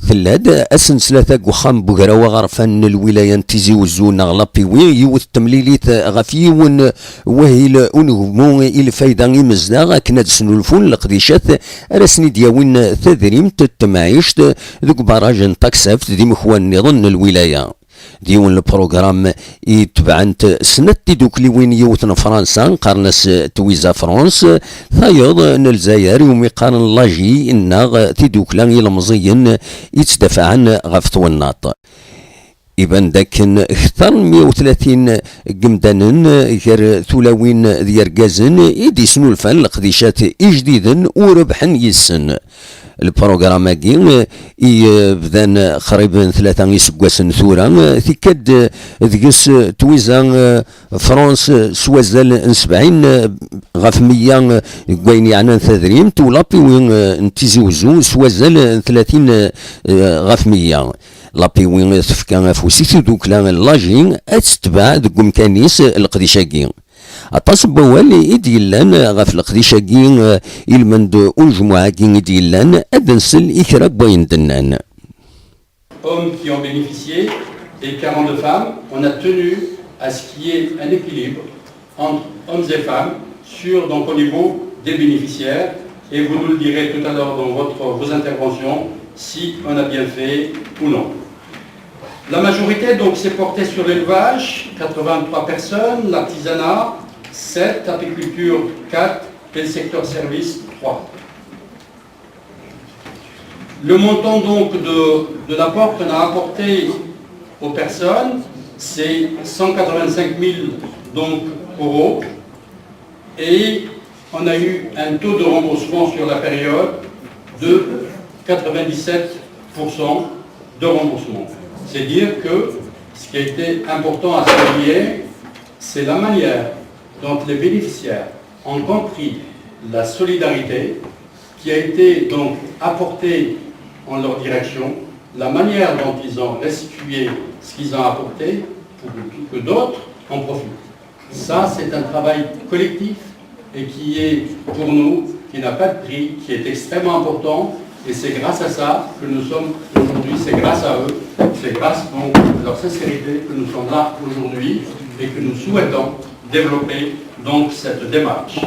ثلاد اسن ثلاثة وخام بقراوة غرفان الولاية تيزي وزون غلابيوي يوث تمليليت غفيون وهي أنهمو الفايدة مزداغ كنا سنو الفون لقديشات رسني دياوين تذريم تتمعيشت ذوك براج تاكسافت دي مخوان نظن الولاية ديون البروغرام يتبعنت سنة دوكلي وين يوثن فرنسا قارنس تويزا فرانس ثايض الجزائر يومي قارن لاجي إنا تيدوكلا يلمزيين يتدافع عن غفت والناط إبان داكن اختار 130 قمدانن غير ثلاوين ديال كازن يدي سنو الفن لقديشات جديدا وربحن يسن البروغرام كي بدان قريبا 3 يسكواسن ثورا تيكاد ذكس تويزا فرانس سوازال 70 غاف 100 كوين يعني تدريم تولابي وين نتيزيوزو سوازال 30 غاف 100 لابي وين تفكا فوسيتي دوكلا لاجين اتتبع دوك مكانيس القديشاكي أطاس بوالي إديلان غاف القديشاكي المند والجمعاكي إديلان أدنسل إكراك بوين دنان. Hommes qui ont bénéficié et 42 femmes, on a tenu à ce qu'il y ait un équilibre entre hommes et femmes donc au niveau des bénéficiaires et vous nous le direz tout à l'heure dans vos interventions si on a bien fait ou non. La majorité donc s'est portée sur l'élevage, 83 personnes, l'artisanat 7, l'apiculture 4 et le secteur service 3. Le montant donc de l'apport qu'on a apporté aux personnes, c'est 185 000 donc, euros et on a eu un taux de remboursement sur la période de 97% de remboursement. C'est dire que ce qui a été important à souligner, c'est la manière dont les bénéficiaires ont compris la solidarité qui a été donc apportée en leur direction, la manière dont ils ont restitué ce qu'ils ont apporté pour que d'autres en profitent. Ça, c'est un travail collectif et qui est pour nous, qui n'a pas de prix, qui est extrêmement important. Et c'est grâce à ça que nous sommes aujourd'hui, c'est grâce à eux, c'est grâce donc à leur sincérité que nous sommes là aujourd'hui et que nous souhaitons développer donc cette démarche.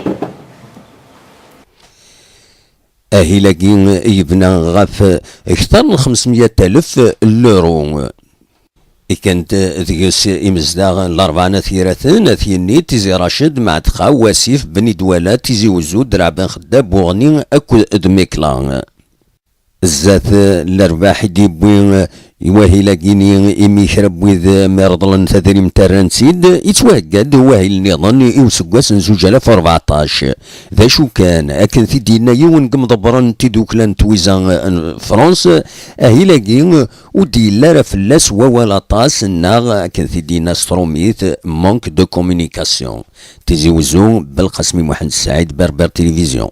أهيلاكين يبنى غاف أكثر من 500,000 يورو. كانت ذيس إمزداغ الأربعة ثيراتن ثيني تيزي راشد مع تخا واسيف بني دوالة تيزي وزو درعبان خداب بوغني أكو دميكلان. الزات الأرباح ديبوين يواهي لاكيني إمي شرب ويذ مرضلن تدريم ترانسيد يتواجد واهي النظام يوسقواس 2014 ذا شو كان أكن في دينا يون قمضبران تيدوكلان تويزان فرنسا أهي لاكين وديلا فلاس وولاطاس الناغ أكن في دينا ستروميت مونك دو كومونيكاسيون تيزي وزو بالقسمي محمد السعيد بربر تلفزيون.